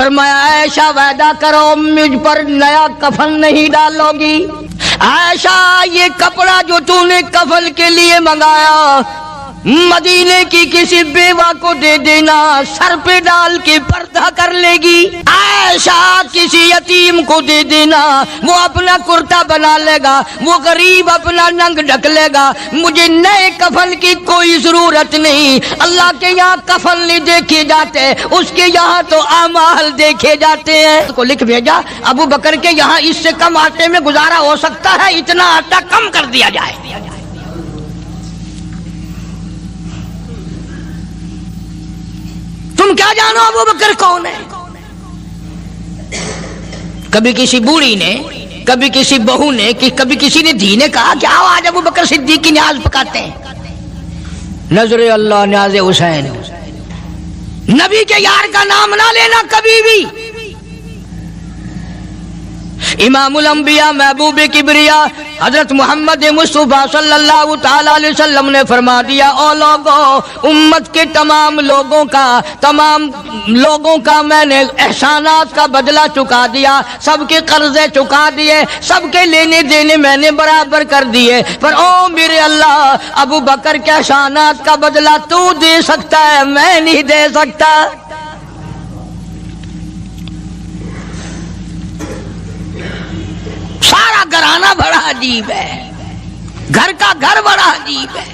फरमाया आयशा वादा करो मुझ पर नया कफन नहीं डालोगी। आयशा ये कपड़ा जो तूने कफन के लिए मंगाया मदीने की किसी बेवा को दे देना, सर पे डाल के पर्दा कर लेगी। आयशा किसी यतीम को दे देना, वो अपना कुर्ता बना लेगा, वो गरीब अपना नंग ढक लेगा। मुझे नए कफन की कोई जरूरत नहीं। अल्लाह के यहाँ कफन नहीं देखे जाते, उसके यहाँ तो अमाल देखे जाते हैं। को लिख भेजा अबू बकर के यहाँ इससे कम आटे में गुजारा हो सकता है, इतना आटा कम कर दिया जाए। तुम क्या जानो अबू बकर कौन है? कभी किसी बूढ़ी ने, कभी किसी बहू ने, कभी किसी ने धी ने कहा कि आओ आज अबू बकर सिद्दीक की न्याज पकाते हैं। नजरे अल्लाह न्याज़े हुसैन। नबी के यार का नाम ना लेना कभी भी। इमामुल अंबिया महबूब किबरिया हजरत मोहम्मद मुस्तफा सल्लल्लाहु ताला अलैहि वसल्लम ने फरमा दिया, ओ लोगों, उम्मत के तमाम लोगों का मैंने एहसानात का बदला चुका दिया, सबके कर्जे चुका दिए, सबके लेने देने मैंने बराबर कर दिए। पर ओ मेरे अल्लाह, अबू बकर के एहसानात का बदला तू दे सकता है, मैं नहीं दे सकता। सारा घराना बड़ा अजीब है, घर का घर बड़ा अजीब है।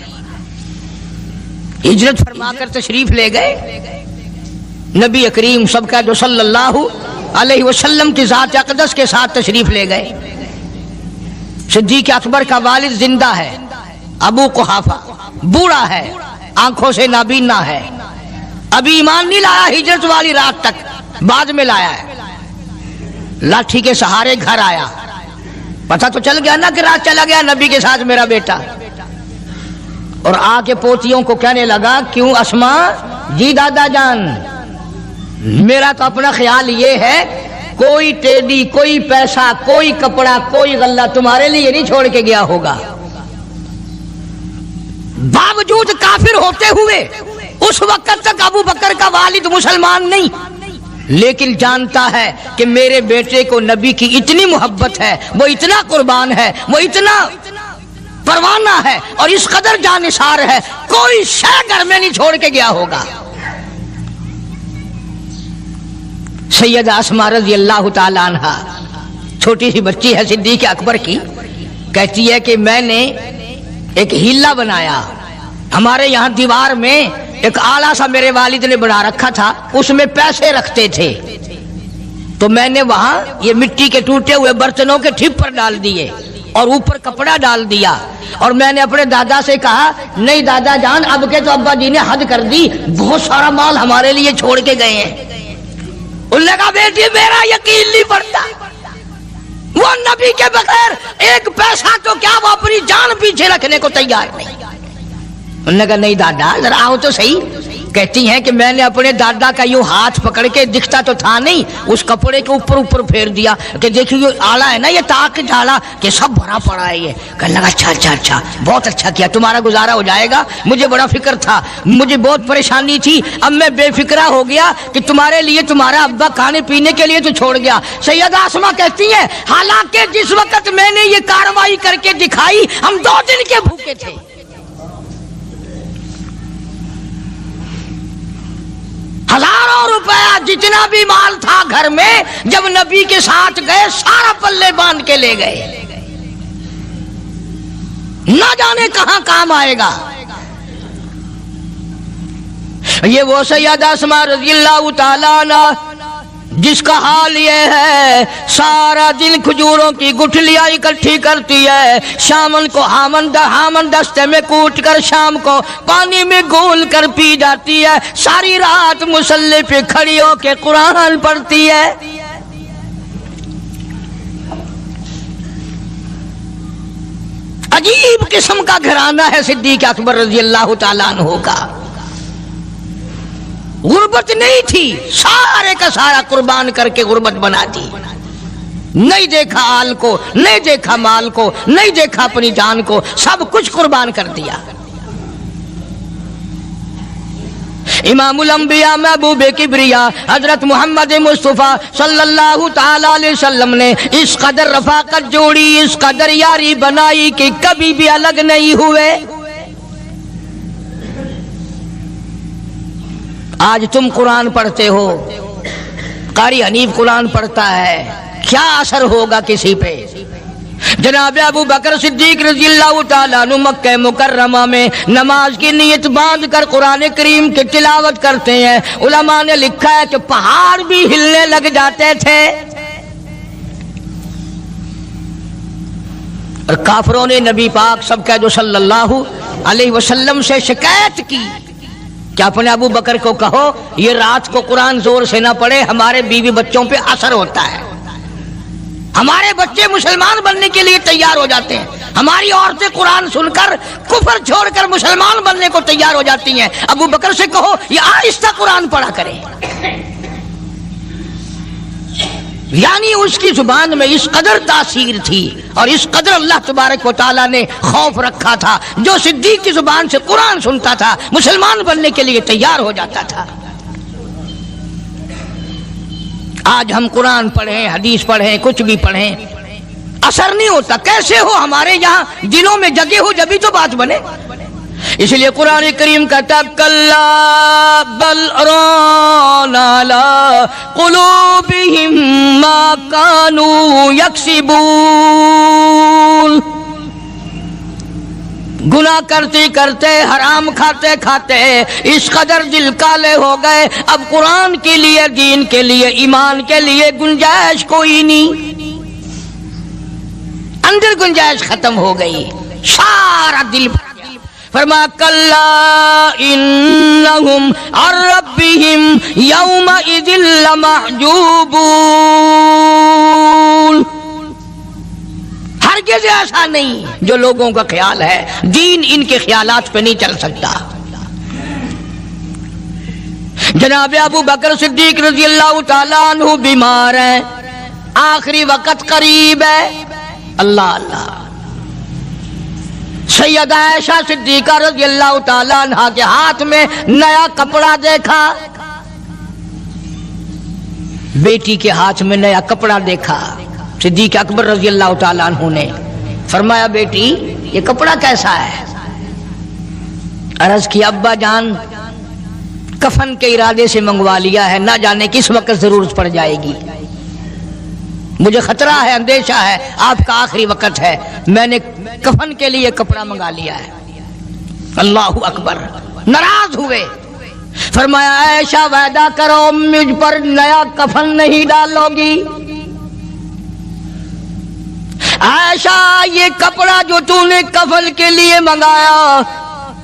हिजरत फरमाकर तशरीफ ले गए नबी करीम सबका जो सल्लल्लाहु अलैहि वसल्लम की ज़ात अक़दस के साथ तशरीफ ले गए। सिद्दीक़ अकबर का वालिद जिंदा है, अबू कुहाफा बूढ़ा है, आंखों से नाबीना है, अभी ईमान नहीं लाया हिजरत वाली रात तक, बाद में लाया है। लाठी के सहारे घर आया, पता तो चल गया ना कि रात चला गया नबी के साथ मेरा बेटा। और आके पोतियों को कहने लगा, क्यों अस्मा जी दादा जान, मेरा तो अपना ख्याल ये है कोई टेडी, कोई पैसा, कोई कपड़ा, कोई गल्ला तुम्हारे लिए नहीं छोड़ के गया होगा। बावजूद काफिर होते हुए उस वक्त तक अबू बकर का वालिद मुसलमान नहीं, लेकिन जानता है कि मेरे बेटे को नबी की इतनी मोहब्बत है, वो इतना कुर्बान है, वो इतना परवाना है और इस कदर जानिसार है, कोई शय घर में नहीं छोड़ के गया होगा। सैयदा अस्मा रज़ी अल्लाह ताला अन्हा, छोटी सी बच्ची है सिद्दीक़ अकबर की, कहती है कि मैंने एक हीला बनाया। हमारे यहाँ दीवार में एक आला सा मेरे वालिद ने बना रखा था, उसमें पैसे रखते थे, तो मैंने वहां ये मिट्टी के टूटे हुए बर्तनों के ठिप्पर डाल दिए और ऊपर कपड़ा डाल दिया। और मैंने अपने दादा से कहा, नहीं दादा जान, अब के तो अब्बा जी ने हद कर दी, बहुत सारा माल हमारे लिए छोड़ के गए हैं। उन्होंने कहा, बेटी मेरा यकीन नहीं पड़ता, वो नबी के बगैर एक पैसा तो क्या, वो अपनी जान पीछे रखने को तैयार नहीं। उन्होंने कहा, नहीं दादा जरा आओ तो सही। कहती हैं कि मैंने अपने दादा का यूं हाथ पकड़ के, दिखता तो था नहीं, उस कपड़े के ऊपर ऊपर फेर दिया कि देखिए ये आला है ना, ये ताक झाला कि सब भरा पड़ा है। ये कहने लगा, अच्छा अच्छा अच्छा, बहुत अच्छा किया, तुम्हारा गुजारा हो जाएगा, मुझे बड़ा फिक्र था, मुझे बहुत परेशानी थी, अब मैं बेफिक्रा हो गया कि तुम्हारे लिए तुम्हारा अब्बा खाने पीने के लिए तो छोड़ गया। सैयदा अस्मा कहती है, हालांकि जिस वक्त मैंने ये कार्रवाई करके दिखाई, हम 2 दिन के भूखे थे। हजारों रुपया जितना भी माल था घर में, जब नबी के साथ गए सारा पल्ले बांध के ले गए, ना जाने कहां काम आएगा। ये वो सैयदा अस्मा रज़ियल्लाहु ताला अन्हा जिसका हाल ये है, सारा दिन खजूरों की गुठलियां इकट्ठी करती है, शामन को हामन दस्ते में कूट कर शाम को पानी में घोल कर पी जाती है, सारी रात मुसल्ले पे खड़ी होकर कुरान पढ़ती है। अजीब किस्म का घराना है सिद्दीक़ अकबर रज़ियल्लाहु ताला अन्हु का। गुर्बत नहीं थी, सारे का सारा कुर्बान करके गुर्बत बना दी। नहीं देखा आल को, नहीं देखा माल को, नहीं देखा अपनी जान को, सब कुछ कुर्बान कर दिया। امام الانبیاء محبوب کبریا حضرت محمد مصطفیٰ صلی اللہ تعالی علیہ وسلم نے اس قدر رفاقت جوڑی، اس قدر یاری بنائی کہ کبھی بھی الگ نہیں ہوئے۔ آج تم قرآن پڑھتے ہو، قاری حنیف قرآن پڑھتا ہے، کیا اثر ہوگا کسی پہ؟ جناب ابو بکر صدیق رضی اللہ تعالیٰ عنہ مکہ مکرمہ میں نماز کی نیت باندھ کر قرآن کریم کی تلاوت کرتے ہیں۔ علماء نے لکھا ہے کہ پہاڑ بھی ہلنے لگ جاتے تھے، اور کافروں نے نبی پاک سب کہہ دو صلی اللہ علیہ وسلم سے شکایت کی کہ اپنے ابو بکر کو کہو یہ رات کو قرآن زور سے نہ پڑھے، ہمارے بیوی بچوں پہ اثر ہوتا ہے، ہمارے بچے مسلمان بننے کے لیے تیار ہو جاتے ہیں، ہماری عورتیں قرآن سن کر کفر چھوڑ کر مسلمان بننے کو تیار ہو جاتی ہیں، ابو بکر سے کہو یہ آہستہ قرآن پڑھا کرے۔ یعنی اس کی زبان میں اس قدر تاثیر تھی اور اس قدر اللہ تبارک و تعالیٰ نے خوف رکھا تھا، جو صدیق کی زبان سے قرآن سنتا تھا مسلمان بننے کے لیے تیار ہو جاتا تھا۔ آج ہم قرآن پڑھیں، حدیث پڑھیں، کچھ بھی پڑھیں، اثر نہیں ہوتا۔ کیسے ہو؟ ہمارے یہاں دلوں میں جگہ ہو جبھی تو بات بنے۔ اس لیے قرآن کریم کہتا کلا بل ران علی قلوبہم ما کانوا یکسبون، گناہ کرتے کرتے، حرام کھاتے کھاتے اس قدر دل کالے ہو گئے، اب قرآن کے لیے، دین کے لیے، ایمان کے لیے گنجائش کوئی نہیں، اندر گنجائش ختم ہو گئی، سارا دل بھر گیا۔ فرمایا کلا انہم عن ربہم یومئذ لمحجوبون، ہرگز ایسا نہیں جو لوگوں کا خیال ہے، دین ان کے خیالات پہ نہیں چل سکتا۔ جناب ابو بکر صدیق رضی اللہ تعالیٰ عنہ بیمار ہیں، آخری وقت قریب ہے، اللہ اللہ۔ سیدہ عائشہ صدیقہ رضی اللہ تعالیٰ عنہ کے ہاتھ میں نیا کپڑا دیکھا، بیٹی کے ہاتھ میں نیا کپڑا دیکھا، صدیق اکبر رضی اللہ تعالیٰ عنہ نے فرمایا بیٹی یہ کپڑا کیسا ہے؟ عرض کی ابا جان کفن کے ارادے سے منگوا لیا ہے، نہ جانے کس وقت ضرورت پڑ جائے گی، مجھے خطرہ ہے، اندیشہ ہے، آپ کا آخری وقت ہے، میں نے کفن کے لیے کپڑا منگا لیا ہے۔ اللہ اکبر۔ ناراض ہوئے، فرمایا عائشہ وعدہ کرو مجھ پر نیا کفن نہیں ڈالو گی۔ عائشہ یہ کپڑا جو تو نے کفن کے لیے منگایا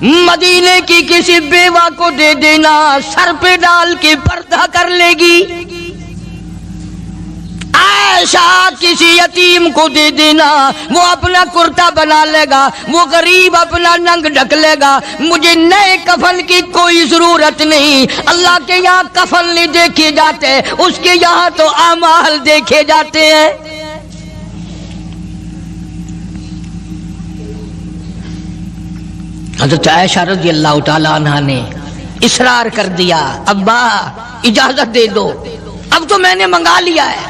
مدینے کی کسی بیوہ کو دے دینا، سر پہ ڈال کے پردہ کر لے گی۔ عائشہ کسی یتیم کو دے دینا، وہ اپنا کرتا بنا لے گا، وہ غریب اپنا ننگ ڈھک لے گا، مجھے نئے کفن کی کوئی ضرورت نہیں۔ اللہ کے یہاں کفن نہیں دیکھے جاتے، اس کے یہاں تو اعمال دیکھے جاتے ہیں۔ حضرت عائشہ رضی اللہ تعالیٰ عنہ نے اصرار کر دیا، ابا اجازت دے دو، اب تو میں نے منگا لیا ہے،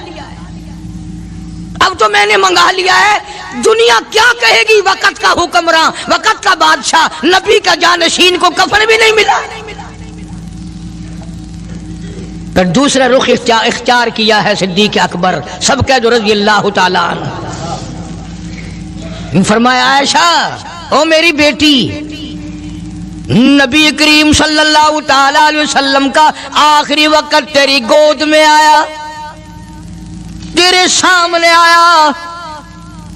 اب تو میں نے منگا لیا ہے، دنیا کیا کہے گی؟ وقت کا حکمراں، وقت کا بادشاہ، نبی کا جانشین کو کفن بھی نہیں ملا۔ پھر دوسرا رخ اختیار کیا ہے صدیق اکبر سب کہہ دو رضی اللہ تعالیٰ عنہ۔ فرمایا عائشہ او میری بیٹی، نبی کریم صلی اللہ تعالی علیہ وسلم کا آخری وقت تیری گود میں آیا، تیرے سامنے آیا،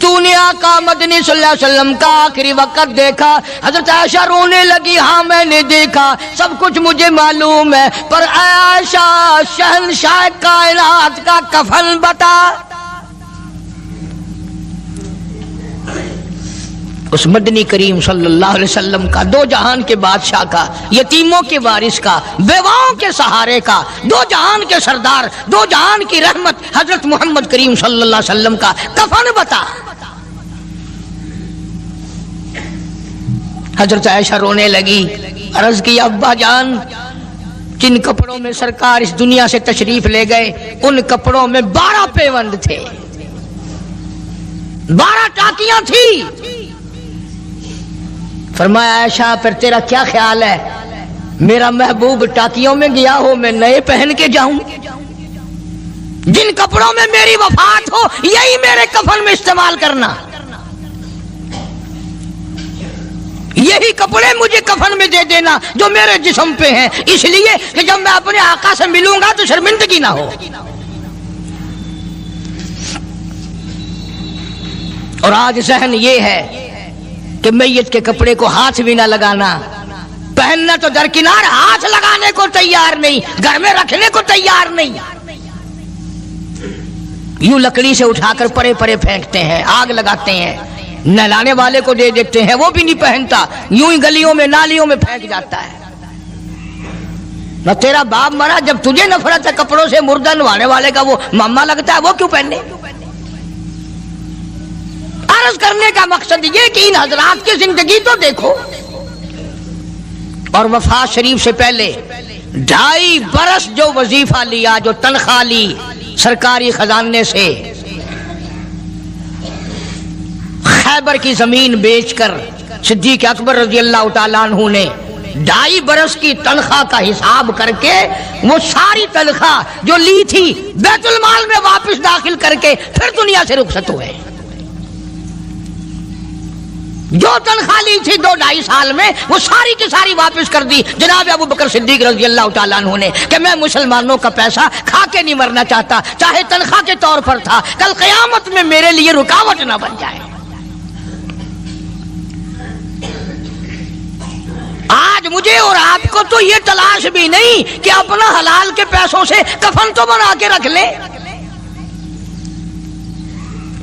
تو نے آقا مدنی صلی اللہ علیہ وسلم کا آخری وقت دیکھا۔ حضرت عائشہ رونے لگی، ہاں میں نے دیکھا، سب کچھ مجھے معلوم ہے، پر عائشہ شہنشاہ کائنات کا کفن بتا۔ اس مدنی کریم صلی اللہ علیہ وسلم کا، دو جہان کے بادشاہ کا، یتیموں کے وارث کا، بیواؤں کے سہارے کا، دو جہان کے سردار، دو جہان کی رحمت حضرت محمد کریم صلی اللہ علیہ وسلم کا کفن بتا۔ حضرت عائشہ رونے لگی، عرض کی ابا جان جن کپڑوں میں سرکار اس دنیا سے تشریف لے گئے ان کپڑوں میں 12 پیوند تھے، 12 ٹاکیاں تھی۔ فرمایا عائشہ پھر تیرا کیا خیال ہے، میرا محبوب ٹاکیوں میں گیا ہو میں نئے پہن کے جاؤں؟ جن کپڑوں میں میری وفات ہو یہی میرے کفن میں استعمال کرنا، یہی کپڑے مجھے کفن میں دے دینا جو میرے جسم پہ ہیں، اس لیے کہ جب میں اپنے آقا سے ملوں گا تو شرمندگی نہ ہو۔ اور آج ذہن یہ ہے کہ میت کے کپڑے کو ہاتھ بھی نہ لگانا، پہننا تو درکنار، ہاتھ لگانے کو تیار نہیں، گھر میں رکھنے کو تیار نہیں، یوں لکڑی سے اٹھا کر پرے پرے پھینکتے ہیں، آگ لگاتے ہیں، نہلانے والے کو دے دیتے ہیں، وہ بھی نہیں پہنتا، یوں ہی گلیوں میں نالیوں میں پھینک جاتا ہے۔ نہ تیرا باپ مرا، جب تجھے نفرت ہے کپڑوں سے، مردہ نوانے والے کا وہ ماما لگتا ہے، وہ کیوں پہنے؟ عرض کرنے کا مقصد یہ کہ ان حضرات کی زندگی تو دیکھو، اور وفات شریف سے پہلے 2.5 برس جو وظیفہ لیا، جو تنخواہ لی سرکاری خزانے سے، خیبر کی زمین بیچ کر صدیق اکبر رضی اللہ تعالیٰ عنہ نے 2.5 برس کی تنخواہ کا حساب کر کے وہ ساری تنخواہ جو لی تھی بیت المال میں واپس داخل کر کے پھر دنیا سے رخصت ہوئے۔ جو تنخواہ لی تھی 2-2.5 سال میں وہ ساری کی ساری واپس کر دی جناب ابو بکر صدیق رضی اللہ تعالیٰ عنہ نے، کہ میں مسلمانوں کا پیسہ کھا کے نہیں مرنا چاہتا، چاہے تنخواہ کے طور پر تھا، کل قیامت میں میرے لیے رکاوٹ نہ بن جائے۔ آج مجھے اور آپ کو تو یہ تلاش بھی نہیں کہ اپنا حلال کے پیسوں سے کفن تو بنا کے رکھ لیں۔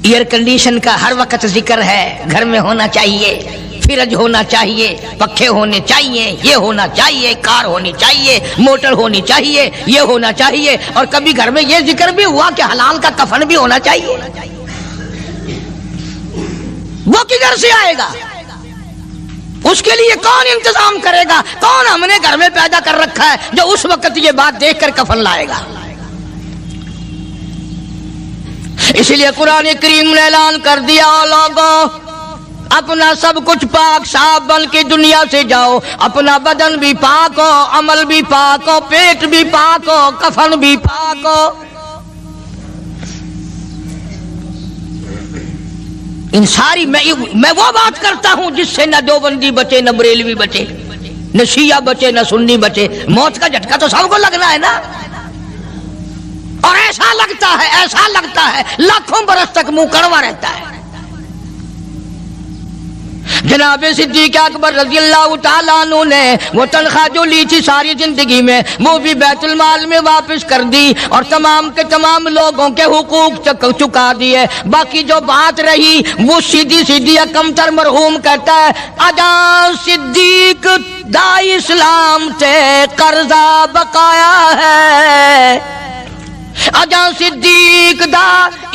ایئر کنڈیشن کا ہر وقت ذکر ہے، گھر میں ہونا چاہیے، فریج ہونا چاہیے، پنکھے ہونے چاہیے، یہ ہونا چاہیے، کار ہونی چاہیے، موٹر ہونی چاہیے، یہ ہونا چاہیے، اور کبھی گھر میں یہ ذکر بھی ہوا کہ حلال کا کفن بھی ہونا چاہیے۔ وہ کدھر سے آئے گا؟ اس کے لیے کون انتظام کرے گا؟ کون ہم نے گھر میں پیدا کر رکھا ہے جو اس وقت یہ بات دیکھ کر کفن لائے گا؟ اس لیے قرآن کریم نے اعلان کر دیا، لوگوں اپنا سب کچھ پاک صاف بن کے دنیا سے جاؤ، اپنا بدن بھی پاک ہو، عمل بھی پاک ہو، پیٹ بھی پاک ہو، کفن بھی پاک ہو۔ ان ساری میں وہ بات کرتا ہوں جس سے نہ دیوبندی بچے، نہ بریلوی بچے، نہ شیعہ بچے، نہ سنی بچے۔ موت کا جھٹکا تو سب کو لگنا ہے نا، اور ایسا لگتا ہے لاکھوں برس تک منہ کڑوا رہتا ہے۔ جناب صدیق اکبر رضی اللہ تعالیٰ عنہ نے وہ تنخواہ جو لی تھی ساری زندگی میں وہ بھی بیت المال میں واپس کر دی، اور تمام کے تمام لوگوں کے حقوق چکا دیے۔ باقی جو بات رہی وہ سیدھی کمتر مرحوم کہتا ہے، اجاں صدیق دا اسلام تے قرضہ بقایا ہے، اجاں صدیق دا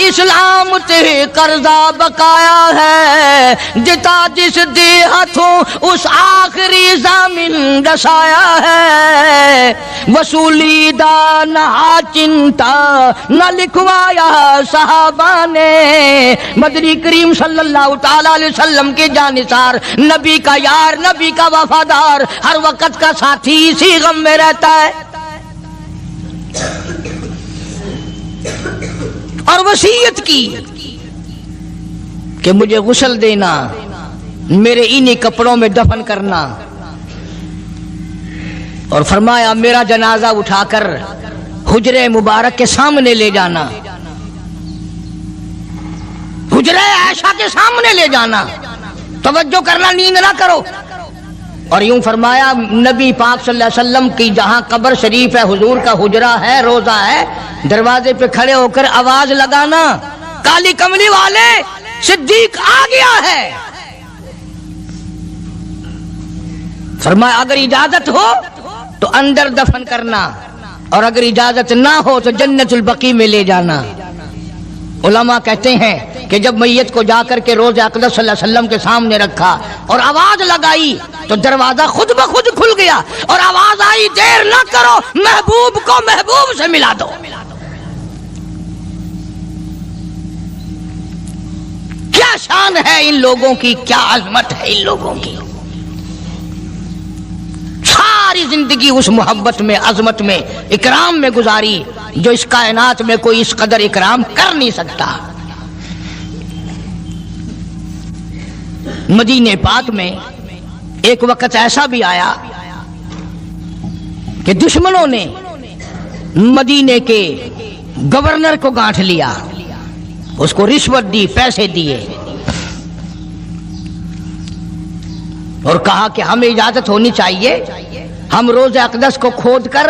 اسلام تے قرضہ بقایا ہے، جتا جس دے ہاتھوں اس آخری زمین دسایا ہے، وصولی دا نہ چنتا نہ لکھوایا صحابہ نے، مدنی کریم صلی اللہ تعالی علیہ وسلم کے جانثار، نبی کا یار، نبی کا وفادار، ہر وقت کا ساتھی، اسی غم میں رہتا ہے۔ اور وصیت کی کہ مجھے غسل دینا، میرے انہی کپڑوں میں دفن کرنا، اور فرمایا میرا جنازہ اٹھا کر حجرے مبارک کے سامنے لے جانا، حجرے عائشہ کے سامنے لے جانا، توجہ کرنا، نیند نہ کرو۔ اور یوں فرمایا نبی پاک صلی اللہ علیہ وسلم کی جہاں قبر شریف ہے، حضور کا حجرہ ہے، روضہ ہے، دروازے پہ کھڑے ہو کر آواز لگانا، کالی کملی والے صدیق آ گیا ہے۔ فرمایا اگر اجازت ہو تو اندر دفن کرنا، اور اگر اجازت نہ ہو تو جنت البقیع میں لے جانا۔ उलमा कहते हैं कि जब मैयत को जाकर के रोज़े अक़दस सल्लल्लाहु अलैहि वसल्लम के सामने रखा और आवाज लगाई तो दरवाजा खुद ब खुद खुल गया और आवाज आई, देर न करो, महबूब को महबूब से मिला दो। क्या शान है इन लोगों की, क्या अजमत है इन लोगों की। सारी जिंदगी उस मोहब्बत में, अजमत में, इकराम में गुजारी जो इस कायनात में कोई इस कदर इकराम कर नहीं सकता। मदीने पाक में एक वक्त ऐसा भी आया कि दुश्मनों ने मदीने के गवर्नर को गांठ लिया, उसको रिश्वत दी, पैसे दिए और कहा कि हमें इजाजत होनी चाहिए, हम रोज़े अक़दस को खोदकर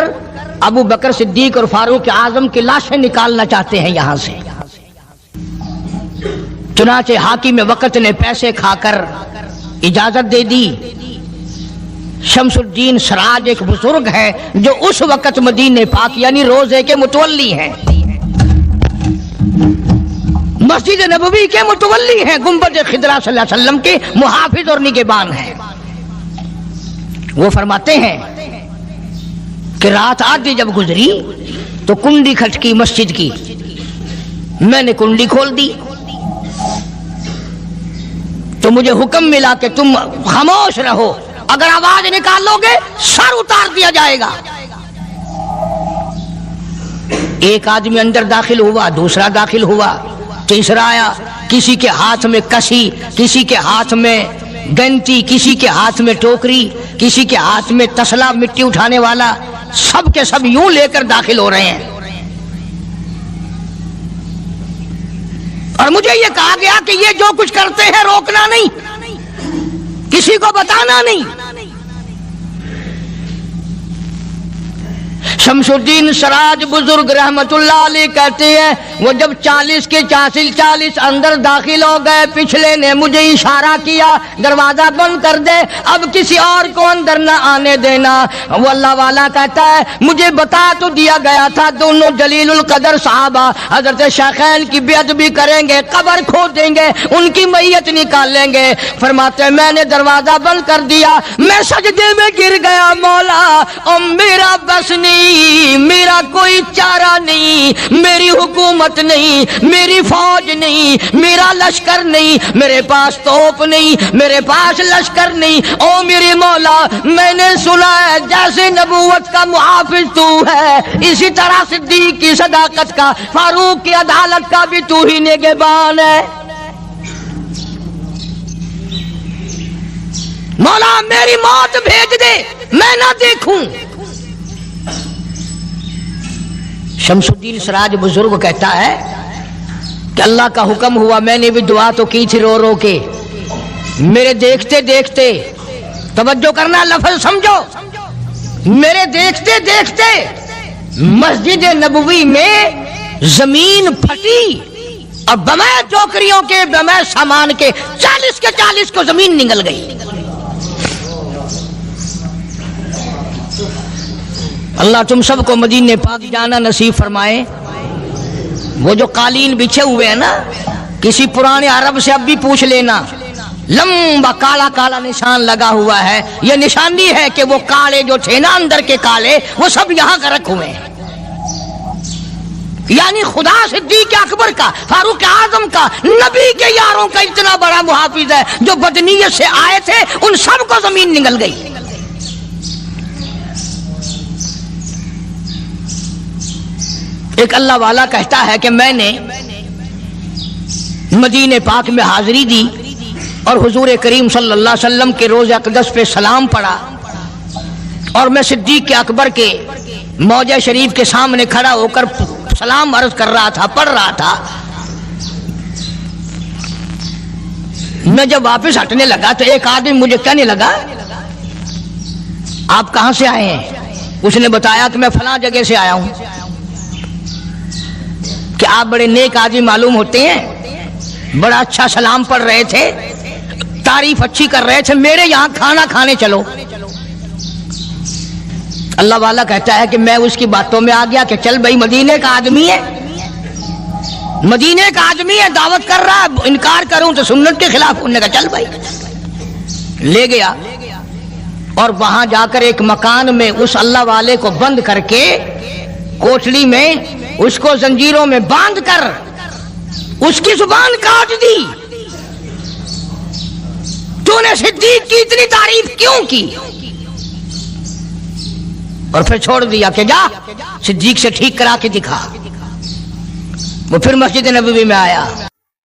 अबू बकर सिद्दीक और फारूक आजम की लाशें निकालना चाहते हैं यहां से। चुनाचे हाकिम वक्त ने पैसे खाकर इजाजत दे दी। शमसुद्दीन सराज एक बुजुर्ग है जो उस वक्त मदीने पाक यानी रोजे के मुतवल्ली हैं, मस्जिद नबवी के मुतवल्ली हैं, गुंबद खिदरा सल्लल्लाहु अलैहि वसल्लम के मुहाफिज और निगहबान हैं। वो फरमाते हैं कि रात आधी जब गुजरी तो कुंडी खटकी मस्जिद की, मैंने कुंडी खोल दी तो मुझे हुक्म मिला कि तुम खामोश रहो, अगर आवाज निकालोगे सर उतार दिया जाएगा। एक आदमी अंदर दाखिल हुआ, दूसरा दाखिल हुआ, तीसरा आया, किसी के हाथ में कसी, किसी के हाथ में गंती, किसी के हाथ में टोकरी, किसी के हाथ में तसला मिट्टी उठाने वाला, सब के सब यूं लेकर दाखिल हो रहे हैं। और मुझे ये कहा गया कि ये जो कुछ करते हैं रोकना नहीं, किसी को बताना नहीं। शमसुद्दीन सराज बुजुर्ग रहमतुल्लाह अलैह कहते हैं वो जब 40 के 40 अंदर दाखिल हो गए, पिछले ने मुझे इशारा किया दरवाजा बंद कर दे, अब किसी और को अंदर न आने देना। वो अल्लाह वाला कहता है मुझे बता तो दिया गया था दोनों जलीलुल कदर साहबा हजरत शेखैन की बेअदबी करेंगे, कब्र खोदेंगे, उनकी मैयत निकालेंगे। फरमाते मैंने दरवाजा बंद कर दिया, मैं सजदे में गिर गया, मौला और मेरा बस नहीं, मेरा कोई चारा नहीं, मेरी हुकूमत नहीं, मेरी फौज नहीं, मेरा लश्कर नहीं, मेरे पास तोप नहीं, मेरे पास लश्कर नहीं। ओ मेरे मौला मैंने सुना है जैसे नबूवत का मुहाफिज तू है, इसी तरह सिद्दीक की सदाकत का, फारूक की अदालत का भी तू ही निगहबान है। मौला मेरी मौत भेज दे, मैं ना देखूं। शमसुद्दीन सराज बुजुर्ग कहता है कि अल्लाह का हुक्म हुआ, मैंने भी दुआ तो की थी रो रो के, मेरे देखते देखते, तवज्जो करना लफ्ज समझो, मेरे देखते देखते मस्जिद नबवी में जमीन फटी और बमै टोकरियों के, बमै सामान के 40 के 40 को जमीन निगल गई। अल्लाह तुम सबको मदीने पाक जाना नसीब फरमाए। वो जो कालीन बिछे हुए हैं ना, किसी पुराने अरब से अब भी पूछ लेना, लंबा काला काला निशान लगा हुआ है, ये निशानी है कि वो काले जो थे ना अंदर के काले, वो सब यहाँ का रखे हुए हैं। यानी खुदा सिद्दीक अकबर का, फारूक आजम का, नबी के यारों का इतना बड़ा मुहाफिज है, जो बदनीयत से आए थे उन सबको जमीन निगल गई। एक अल्लाह वाला कहता है कि मैंने मदीने पाक में हाजिरी दी और हुजूर करीम सल्लल्लाहु अलैहि वसल्लम के रोज़े अक़दस पे सलाम पढ़ा और मैं सिद्दीक के अकबर के मौजा शरीफ के सामने खड़ा होकर सलाम अर्ज कर रहा था, पढ़ रहा था। मैं जब वापस हटने लगा तो एक आदमी मुझे कहने लगा आप कहां से आए हैं? उसने बताया कि मैं फलां जगह से आया हूं। कि आप बड़े नेक आदमी मालूम होते हैं, बड़ा अच्छा सलाम पढ़ रहे थे, तारीफ अच्छी कर रहे थे, मेरे यहां खाना खाने चलो। अल्लाह वाला कहता है कि मैं उसकी बातों में आ गया कि चल भाई मदीने का आदमी है, مدینے کا آدمی ہے، دعوت کر رہا ہے، انکار کروں تو سنت کے خلاف. انہوں نے کہا چل بھائی. لے گیا اور وہاں جا کر ایک مکان میں اس اللہ والے کو بند کر کے کوٹڑی میں اس کو زنجیروں میں باندھ کر اس کی زبان کاٹ دی. تو نے صدیق کی اتنی تعریف کیوں کی؟ اور پھر چھوڑ دیا کہ جا صدیق سے ٹھیک کرا کے دکھا. وہ پھر مسجد نبوی میں آیا.